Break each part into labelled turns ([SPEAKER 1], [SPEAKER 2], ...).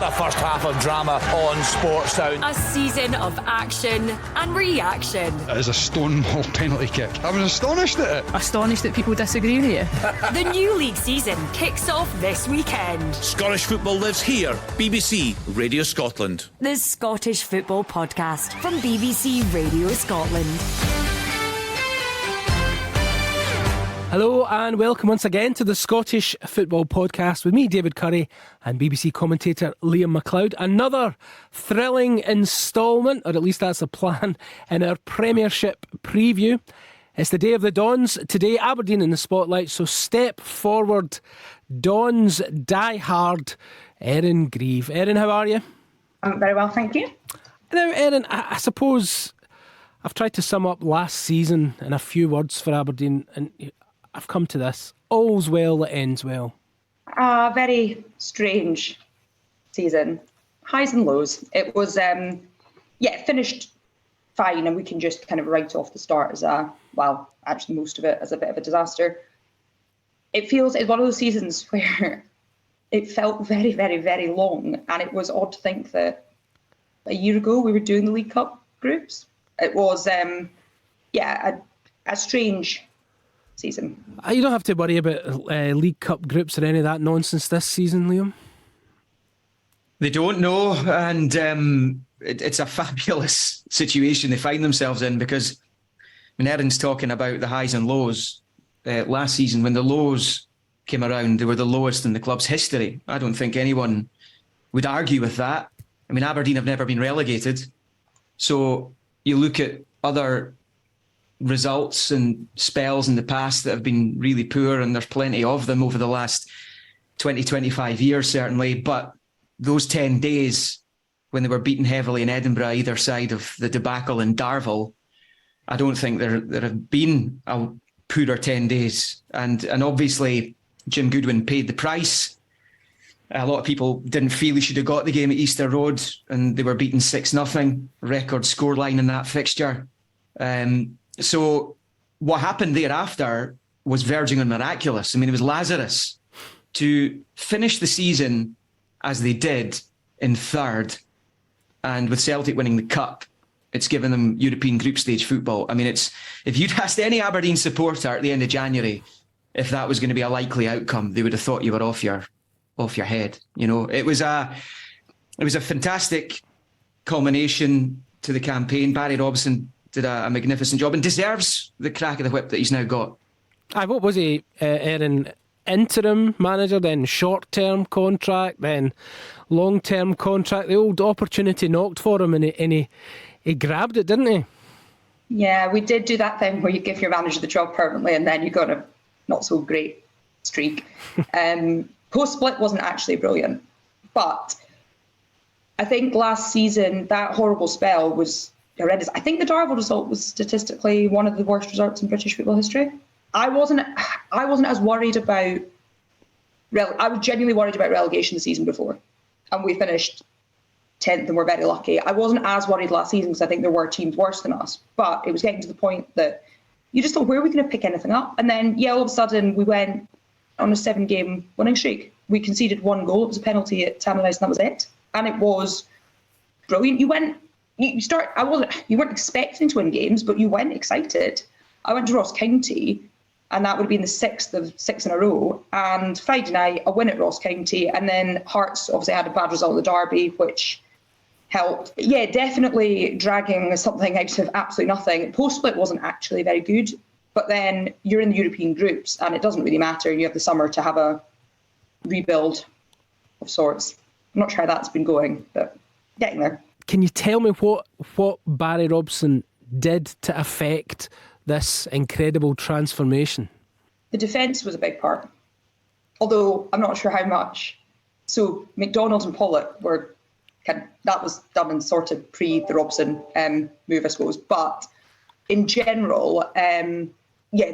[SPEAKER 1] a first half of drama on Sports Sound.
[SPEAKER 2] A season of action and reaction.
[SPEAKER 3] It is a stonewall penalty kick. I was astonished at it.
[SPEAKER 4] Astonished that people disagree with you.
[SPEAKER 2] The new league season kicks off this weekend.
[SPEAKER 1] Scottish football lives here. BBC Radio Scotland.
[SPEAKER 2] The Scottish Football Podcast from BBC Radio Scotland.
[SPEAKER 5] Hello and welcome once again to the Scottish Football Podcast with me, David Currie, and BBC commentator Liam McLeod. Another thrilling instalment, or at least that's the plan, in our Premiership preview. It's the day of the Dons. Today, Aberdeen in the spotlight, so step forward, Dons die hard, Erin Grieve. Erin, how are you?
[SPEAKER 6] I'm very well, thank you.
[SPEAKER 5] Now, Erin, I suppose I've tried to sum up last season in a few words for Aberdeen, and I've come to this. All's well that ends well.
[SPEAKER 6] A very strange season. Highs and lows. It was, it finished fine, and we can just kind of write off the start as actually most of it as a bit of a disaster. It's one of those seasons where it felt very, very, very long, and it was odd to think that a year ago we were doing the League Cup groups. It was, a strange season.
[SPEAKER 5] You don't have to worry about League Cup groups or any of that nonsense this season, Liam.
[SPEAKER 7] They don't know, and it's a fabulous situation they find themselves in, because when Erin's talking about the highs and lows, last season when the lows came around, they were the lowest in the club's history. I don't think anyone would argue with that. I mean, Aberdeen have never been relegated, so you look at other results and spells in the past that have been really poor, and there's plenty of them over the last 20, 25 years, certainly. But those 10 days when they were beaten heavily in Edinburgh, either side of the debacle in Darvel, I don't think there have been a poorer 10 days. And obviously, Jim Goodwin paid the price. A lot of people didn't feel he should have got the game at Easter Road, and they were beaten 6-0, record scoreline in that fixture. So what happened thereafter was verging on miraculous. I mean, it was Lazarus to finish the season as they did in third, and with Celtic winning the Cup, it's given them European group stage football. I mean, if you'd asked any Aberdeen supporter at the end of January if that was going to be a likely outcome, they would have thought you were off your head. You know, it was a fantastic culmination to the campaign. Barry Robson did a magnificent job and deserves the crack of the whip that he's now got.
[SPEAKER 5] What was he, Erin? Interim manager, then short-term contract, then long-term contract. The old opportunity knocked for him, and he grabbed it, didn't he?
[SPEAKER 6] Yeah, we did do that thing where you give your manager the job permanently and then you got a not so great streak. Post-split wasn't actually brilliant, but I think last season that horrible spell was horrendous. I think the Darvel result was statistically one of the worst results in British football history. I wasn't as worried about. I was genuinely worried about relegation the season before, and we finished 10th and we're very lucky. I wasn't as worried last season because I think there were teams worse than us, but it was getting to the point that you just thought, where are we going to pick anything up? And then, all of a sudden we went on a 7-game winning streak. We conceded 1 goal. It was a penalty at Tannadice, and that was it. And it was brilliant. You weren't expecting to win games, but you went excited. I went to Ross County, and that would have been the 6th of 6 in a row. And Friday night, a win at Ross County, and then Hearts obviously had a bad result at the Derby, which helped. But yeah, definitely dragging something out of absolutely nothing. Post-split wasn't actually very good, but then you're in the European groups, and it doesn't really matter. You have the summer to have a rebuild of sorts. I'm not sure how that's been going, but getting there.
[SPEAKER 5] Can you tell me what Barry Robson did to affect this incredible transformation?
[SPEAKER 6] The defence was a big part, although I'm not sure how much. So McDonald and Pollock that was done and sorted pre the Robson move, I suppose. But in general, the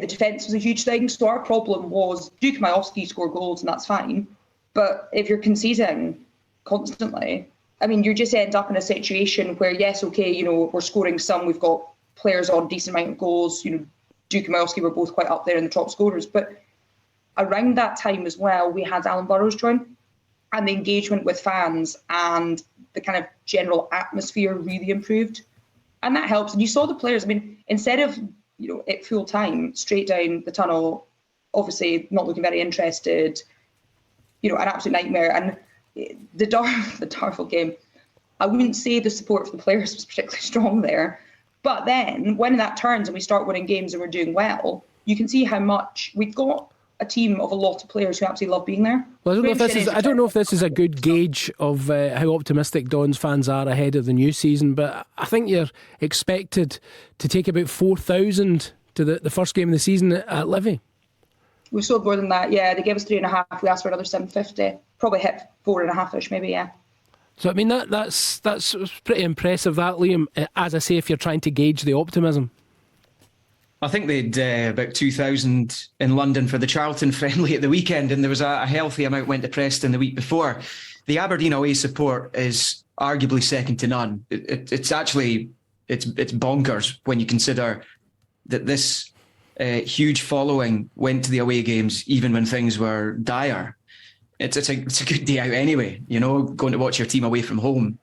[SPEAKER 6] defence was a huge thing. So our problem was Duke Majowski scored goals, and that's fine. But if you're conceding constantly, I mean, you just end up in a situation where, yes, okay, we're scoring some, we've got players on decent amount of goals, Duke and Majowski were both quite up there in the top scorers. But around that time as well, we had Alan Burrows join. and the engagement with fans and the kind of general atmosphere really improved. And that helps. And you saw the players, I mean, instead of, at full time, straight down the tunnel, obviously not looking very interested, an absolute nightmare. And the Darvel game, I wouldn't say the support for the players was particularly strong there. But then when that turns and we start winning games and we're doing well, you can see how much we've got a team of a lot of players who absolutely love being there.
[SPEAKER 5] Well, I don't know if this is a good gauge of how optimistic Dons fans are ahead of the new season, but I think you're expected to take about 4,000 to the first game of the season at Livy.
[SPEAKER 6] We sold more than that, yeah. They gave us 3.5. We asked for another 750. Probably hit 4.5-ish, maybe, yeah.
[SPEAKER 5] So I mean that's pretty impressive, that, Liam. As I say, if you're trying to gauge the optimism.
[SPEAKER 7] I think they'd about 2,000 in London for the Charlton friendly at the weekend, and there was a healthy amount went to Preston the week before. The Aberdeen away support is arguably second to none. It's actually bonkers when you consider that this huge following went to the away games even when things were dire. It's a good day out anyway, going to watch your team away from home.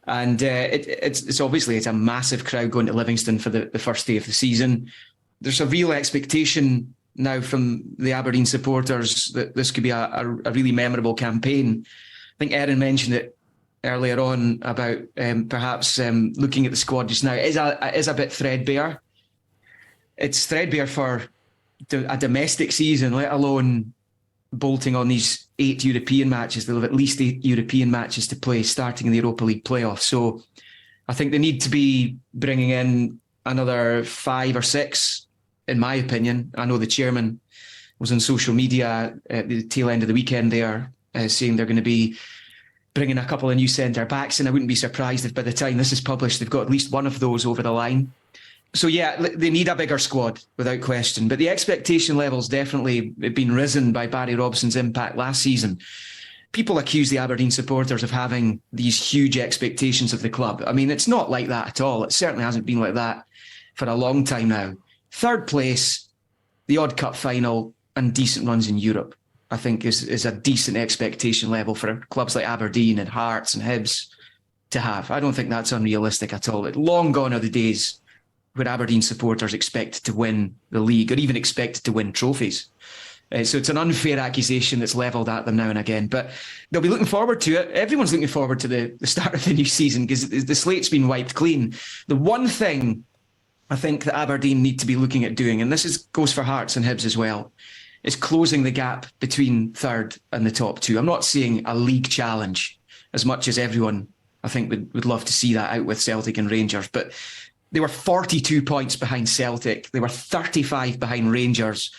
[SPEAKER 7] And it's obviously it's a massive crowd going to Livingston for the first day of the season. There's a real expectation now from the Aberdeen supporters that this could be a really memorable campaign. I think Erin mentioned it earlier on about perhaps looking at the squad just now. It is a bit threadbare. It's threadbare for a domestic season, let alone bolting on these 8 European matches. They'll have at least 8 European matches to play starting in the Europa League playoffs. So I think they need to be bringing in another 5 or 6, in my opinion. I know the chairman was on social media at the tail end of the weekend there saying they're going to be bringing a couple of new centre-backs, and I wouldn't be surprised if by the time this is published they've got at least one of those over the line. So yeah, they need a bigger squad without question, but the expectation levels definitely been risen by Barry Robson's impact last season. People accuse the Aberdeen supporters of having these huge expectations of the club. I mean, it's not like that at all. It certainly hasn't been like that for a long time now. 3rd place, the odd cup final, and decent runs in Europe, I think is a decent expectation level for clubs like Aberdeen and Hearts and Hibs to have. I don't think that's unrealistic at all. Long gone are the days where Aberdeen supporters expected to win the league or even expected to win trophies. So it's an unfair accusation that's levelled at them now and again. But they'll be looking forward to it. Everyone's looking forward to the start of the new season because the slate's been wiped clean. The one thing I think that Aberdeen need to be looking at doing, and this goes for Hearts and Hibs as well, is closing the gap between 3rd and the top 2. I'm not seeing a league challenge as much as everyone, I think, would love to see that out with Celtic and Rangers. But they were 42 points behind Celtic. They were 35 behind Rangers.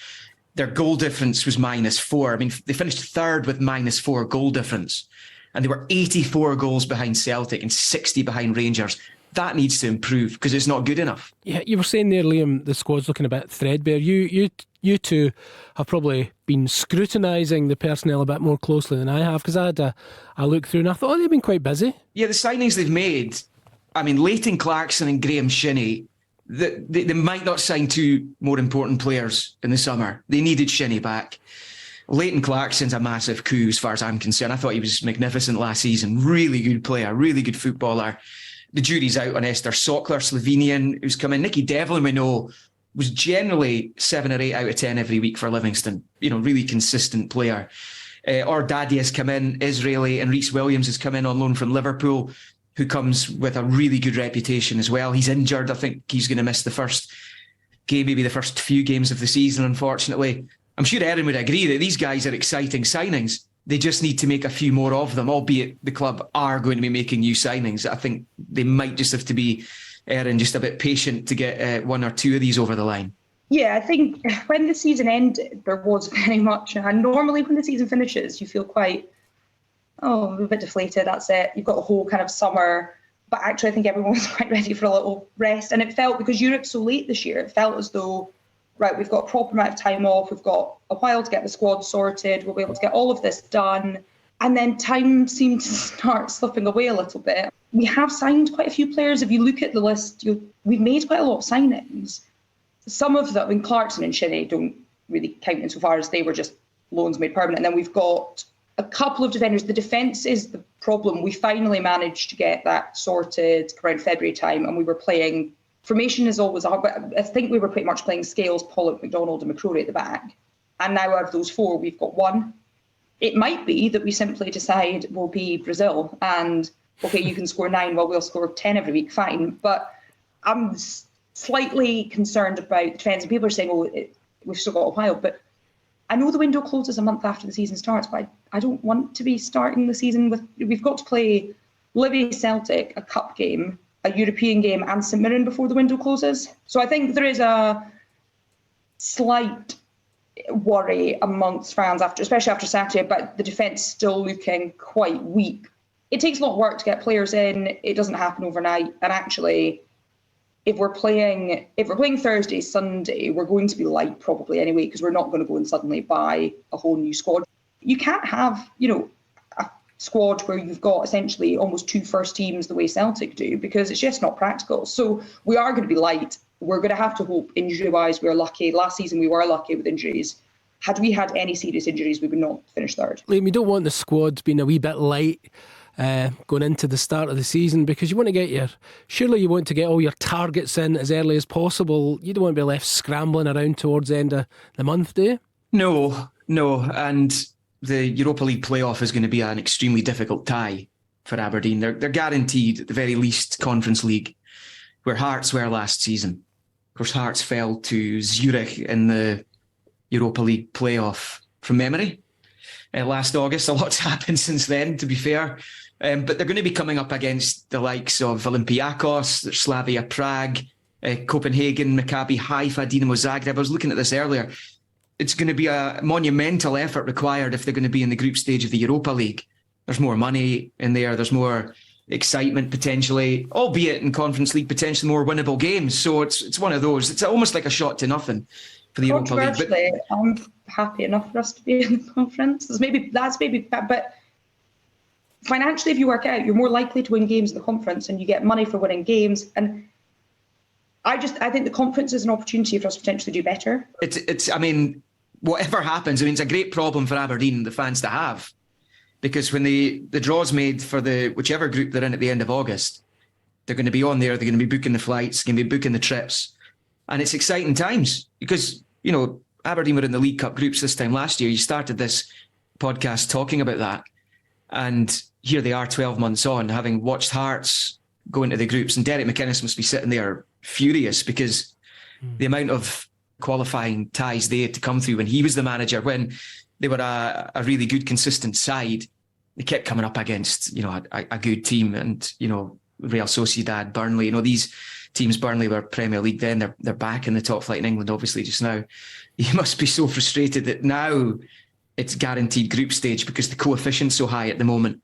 [SPEAKER 7] Their goal difference was -4. I mean, they finished 3rd with -4 goal difference. And they were 84 goals behind Celtic and 60 behind Rangers. That needs to improve because it's not good enough.
[SPEAKER 5] Yeah, you were saying there, Liam, the squad's looking a bit threadbare. You two have probably been scrutinising the personnel a bit more closely than I have, because I had a look through and I thought, they've been quite busy.
[SPEAKER 7] Yeah, the signings they've made, I mean, Leighton Clarkson and Graham Shinney, they might not sign 2 more important players in the summer. They needed Shinney back. Leighton Clarkson's a massive coup as far as I'm concerned. I thought he was magnificent last season. Really good player, really good footballer. The jury's out on Esther Sockler, Slovenian, who's come in. Nicky Devlin, we know, was generally 7 or 8 out of 10 every week for Livingston. Really consistent player. Daddy has come in, Israeli, and Reece Williams has come in on loan from Liverpool, who comes with a really good reputation as well. He's injured. I think he's going to miss the first game, maybe the first few games of the season, unfortunately. I'm sure Erin would agree that these guys are exciting signings. They just need to make a few more of them, albeit the club are going to be making new signings. I think they might just have to be, Erin, just a bit patient to get 1 or 2 of these over the line.
[SPEAKER 6] Yeah, I think when the season ended, there was very much, and normally when the season finishes, you feel quite, a bit deflated, that's it. You've got a whole kind of summer, but actually I think everyone was quite ready for a little rest. And it felt, because Europe's so late this year, it felt as though, right, we've got a proper amount of time off, we've got a while to get the squad sorted, we'll be able to get all of this done. And then time seemed to start slipping away a little bit. We have signed quite a few players. If you look at the list, we've made quite a lot of signings. Some of them, Clarkson and Shinney don't really count insofar as they were just loans made permanent. And then we've got a couple of defenders. The defence is the problem. We finally managed to get that sorted around February time, and we were playing. Formation is always hard, but I think we were pretty much playing Scales, Pollock, McDonald, and McCrory at the back. And now out of those four, we've got one. It might be that we simply decide we'll be Brazil and, okay, you can score 9 while we'll score 10 every week, fine. But I'm slightly concerned about the defence. And people are saying, oh, we've still got a while. But I know the window closes a month after the season starts, but I don't want to be starting the season with... We've got to play Livy Celtic, a cup game, a European game, and St Mirren before the window closes. So I think there is a slight worry amongst fans, especially after Saturday, about the defence still looking quite weak. It takes a lot of work to get players in. It doesn't happen overnight. And actually, if we're playing Thursday, Sunday, we're going to be light probably anyway, because we're not going to go and suddenly buy a whole new squad. You can't have, a squad where you've got essentially almost 2 first teams the way Celtic do, because it's just not practical. So we are going to be light. We're going to have to hope injury-wise we're lucky. Last season we were lucky with injuries. Had we had any serious injuries, we would not finish third.
[SPEAKER 5] Liam, you don't want the squad being a wee bit light going into the start of the season, because you want to you want to get all your targets in as early as possible. You don't want to be left scrambling around towards the end of the month, do you?
[SPEAKER 7] No. And the Europa League playoff is going to be an extremely difficult tie for Aberdeen. They're guaranteed, at the very least, Conference League, where Hearts were last season. Of course, Hearts fell to Zurich in the Europa League playoff from memory last August. A lot's happened since then, to be fair. But they're going to be coming up against the likes of Olympiacos, Slavia Prague, Copenhagen, Maccabi Haifa, Dinamo Zagreb. I was looking at this earlier. It's going to be a monumental effort required if they're going to be in the group stage of the Europa League. There's more money in there. There's more excitement potentially, albeit in Conference League, potentially more winnable games. So it's one of those. It's almost like a shot to nothing for the Europa League.
[SPEAKER 6] But I'm happy enough for us to be in the conference. But financially, if you work out, you're more likely to win games in the conference, and you get money for winning games. And I think the conference is an opportunity for us to potentially do better. I mean, whatever happens, it's a great problem for Aberdeen, the fans, to have. Because when the draw's made for the whichever group they're in at the end of August, they're going to be on there, they're going to be booking the flights, going to be booking the trips. And it's exciting times because, Aberdeen were in the League Cup groups this time last year. You started this podcast talking about that. And here they are 12 months on, having watched Hearts go into the groups. And Derek McInnes must be sitting there furious because the amount of qualifying ties they had to come through when he was the manager, when they were a really good, consistent side. They kept coming up against, a good team, and, Real Sociedad, Burnley, these teams. Burnley were Premier League then. They're back in the top flight in England, obviously, just now. You must be so frustrated that now it's guaranteed group stage because the coefficient's so high at the moment.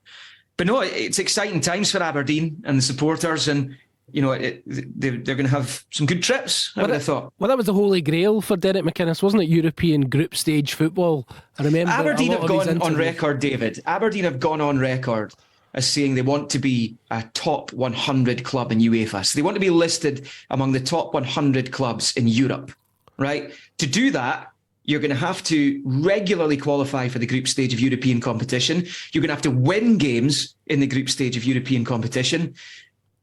[SPEAKER 6] But no, it's exciting times for Aberdeen and the supporters, and they're going to have some good trips, I would have thought.
[SPEAKER 5] Well, that was the holy grail for Derek McInnes, wasn't it? European group stage football. I remember
[SPEAKER 7] Aberdeen have gone on record, David. Aberdeen have gone on record as saying they want to be a top 100 club in UEFA. So they want to be listed among the top 100 clubs in Europe, right? To do that, you're going to have to regularly qualify for the group stage of European competition. You're going to have to win games in the group stage of European competition.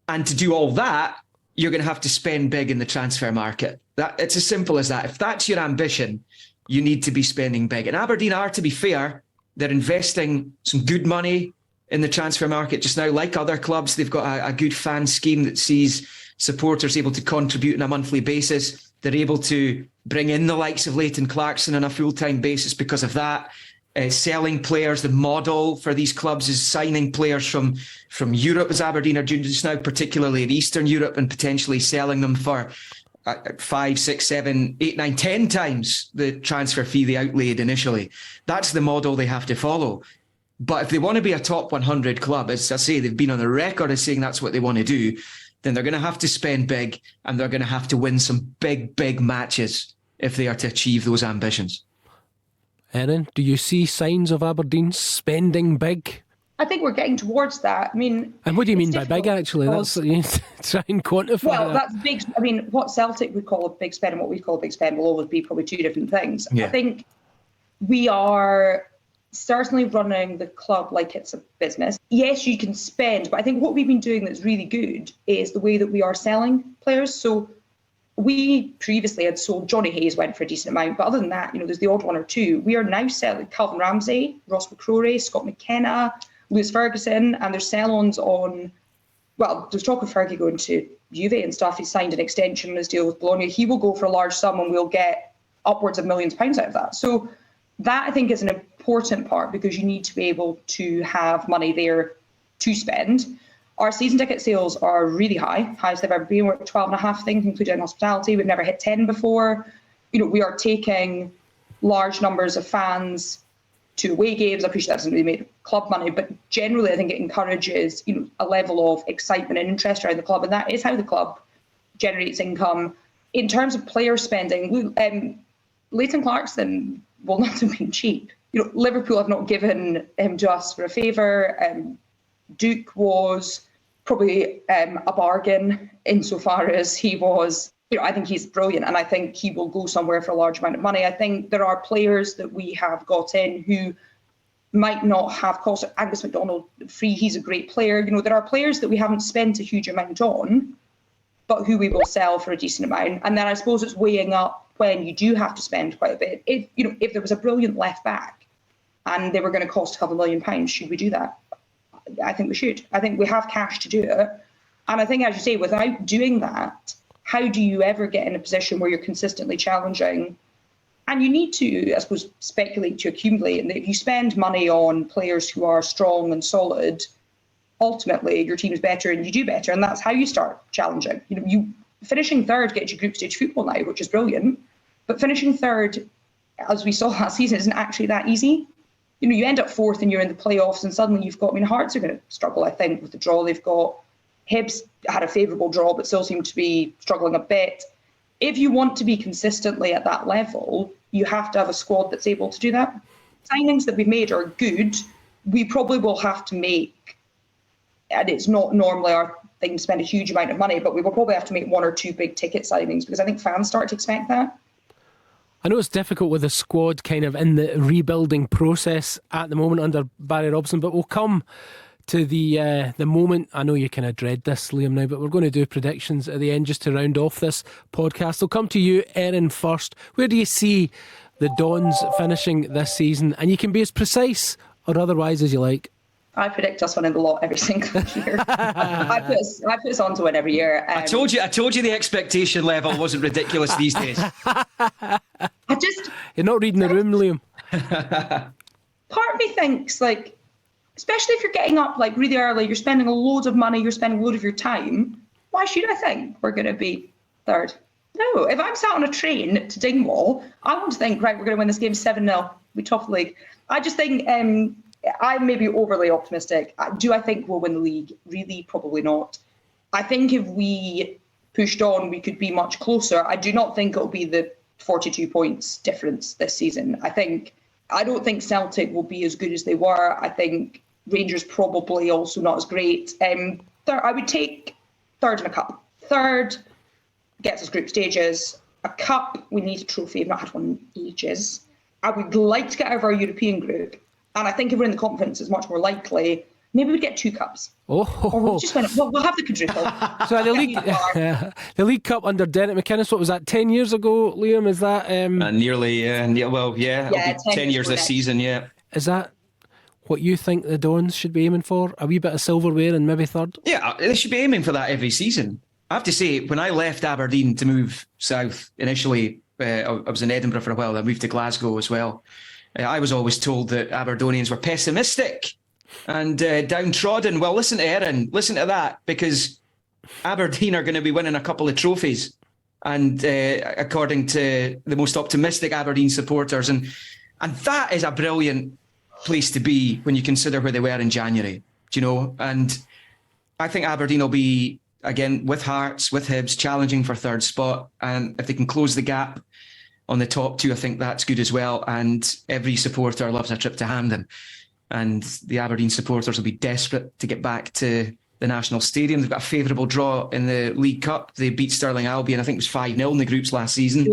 [SPEAKER 7] And to do all that, you're going to have to spend big in the transfer market. It's as simple as that. If that's your ambition, you need to be spending big. And Aberdeen are, to be fair, they're investing some good money in the transfer market just now. Like other clubs, they've got a good fan scheme that sees supporters able to contribute on a monthly basis. They're able to bring in the likes of Leighton Clarkson on a full-time basis because of that. Selling players, the model for these clubs is signing players from Europe, as Aberdeen are doing just now, particularly in Eastern Europe, and potentially selling them for 5, 6, 7, 8, 9, 10 times the transfer fee they outlaid initially. That's the model they have to follow. But if they want to be a top 100 club, as I say, they've been on the record as saying that's what they want to do, then they're going to have to spend big, and they're going to have to win some big, big matches if they are to achieve those ambitions.
[SPEAKER 5] Erin, do you see signs of Aberdeen spending big?
[SPEAKER 6] I think we're getting towards that. And
[SPEAKER 5] what do you mean by big, actually? That's try and quantify.
[SPEAKER 6] Well, that's big. What Celtic would call a big spend and what we call a big spend will always be probably two different things.
[SPEAKER 7] Yeah.
[SPEAKER 6] I think we are certainly running the club like it's a business. Yes, you can spend, but I think what we've been doing that's really good is the way that we are selling players. So we previously had sold, Johnny Hayes went for a decent amount, but other than that, there's the odd one or two. We are now selling Calvin Ramsey, Ross McCrory, Scott McKenna, Lewis Ferguson, and there's sell-ons on, well, there's talk of Fergie going to Juve and stuff. He's signed an extension on his deal with Bologna. He will go for a large sum and we'll get upwards of millions of pounds out of that. So that, I think, is an important part because you need to be able to have money there to spend. Our season ticket sales are really high, highest they've ever been. We're at 12 and a half, I think, including hospitality. We've never hit 10 before. We are taking large numbers of fans to away games. I appreciate that doesn't really make club money, but generally I think it encourages, a level of excitement and interest around the club, and that is how the club generates income. In terms of player spending, Leighton Clarkson will not have been cheap. Liverpool have not given him to us for a favour. Duke was probably a bargain insofar as he was, I think he's brilliant and I think he will go somewhere for a large amount of money. I think there are players that we have got in who might not have cost. Angus MacDonald free, he's a great player. There are players that we haven't spent a huge amount on, but who we will sell for a decent amount. And then I suppose it's weighing up when you do have to spend quite a bit. If there was a brilliant left back and they were going to cost a couple of £1 million, should we do that? I think we should. I think we have cash to do it. And I think, as you say, without doing that, how do you ever get in a position where you're consistently challenging? And you need to, I suppose, speculate to accumulate. And if you spend money on players who are strong and solid, ultimately your team's better and you do better. And that's how you start challenging. You finishing third gets you group stage football now, which is brilliant. But finishing third, as we saw last season, isn't actually that easy. You end up fourth and you're in the playoffs and suddenly you've got, Hearts are going to struggle, I think, with the draw they've got. Hibs had a favourable draw but still seem to be struggling a bit. If you want to be consistently at that level, you have to have a squad that's able to do that. Signings that we've made are good. We probably will have to make, and it's not normally our thing to spend a huge amount of money, but we will probably have to make one or two big ticket signings because I think fans start to expect that.
[SPEAKER 5] I know it's difficult with the squad kind of in the rebuilding process at the moment under Barry Robson, but we'll come to the moment. I know you kind of dread this, Liam, now, but we're going to do predictions at the end just to round off this podcast. I'll come to you, Erin, first. Where do you see the Dons finishing this season? And you can be as precise or otherwise as you like.
[SPEAKER 6] I predict us winning the lot every single year. I put us on to win every year.
[SPEAKER 7] I told you the expectation level wasn't ridiculous these days.
[SPEAKER 5] You're not reading the room, Liam.
[SPEAKER 6] Part of me thinks, especially if you're getting up really early, you're spending a load of money, you're spending a load of your time. Why should I think we're going to be third? No, if I'm sat on a train to Dingwall, I want to think, right, we're going to win this game 7-0. We top the league. I just think I'm maybe overly optimistic. Do I think we'll win the league? Really, probably not. I think if we pushed on, we could be much closer. I do not think it'll be the 42 points difference this season. I don't think Celtic will be as good as they were. I think Rangers probably also not as great. I would take third in a cup. Third gets us group stages. A cup, we need a trophy. I've not had one in ages. I would like to get out of our European group. And I think if we're in the conference, it's much more likely. Maybe we'd get 2 cups.
[SPEAKER 5] Oh,
[SPEAKER 6] or we'll just win it. We'll have the quadruple.
[SPEAKER 5] So the League Cup under Derek McInnes, what was that, 10 years ago, Liam? Is that
[SPEAKER 7] nearly? It'll be 10 years this season. Yeah.
[SPEAKER 5] Is that what you think the Dons should be aiming for? A wee bit of silverware and maybe third?
[SPEAKER 7] Yeah, they should be aiming for that every season. I have to say, when I left Aberdeen to move south initially, I was in Edinburgh for a while. I moved to Glasgow as well. I was always told that Aberdonians were pessimistic and downtrodden. Well, listen to Erin, listen to that, because Aberdeen are going to be winning a couple of trophies, and according to the most optimistic Aberdeen supporters, and that is a brilliant place to be when you consider where they were in January, do you know? And I think Aberdeen will be, again, with Hearts, with Hibs, challenging for third spot, and if they can close the gap on the top 2, I think that's good as well. And every supporter loves a trip to Hampden. And the Aberdeen supporters will be desperate to get back to the National Stadium. They've got a favourable draw in the League Cup. They beat Stirling Albion. I think it was 5-0 in the groups last season.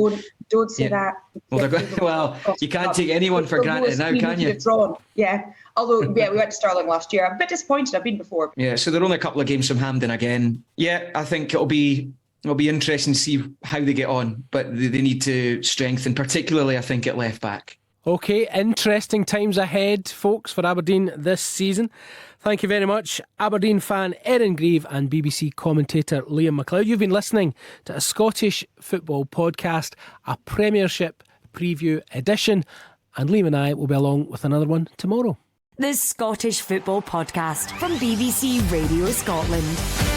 [SPEAKER 6] Don't say that.
[SPEAKER 7] Well, you can't take anyone for granted now, can you?
[SPEAKER 6] Yeah. Although, we went to Stirling last year. I'm a bit disappointed. I've been before.
[SPEAKER 7] Yeah, so they're only a couple of games from Hampden again. Yeah, I think it'll be interesting to see how they get on, but they need to strengthen, particularly, I think, at left back.
[SPEAKER 5] OK, interesting times ahead, folks, for Aberdeen this season. Thank you very much, Aberdeen fan Erin Grieve and BBC commentator Liam McLeod. You've been listening to a Scottish football podcast, a Premiership preview edition, and Liam and I will be along with another one tomorrow.
[SPEAKER 2] The Scottish Football Podcast from BBC Radio Scotland.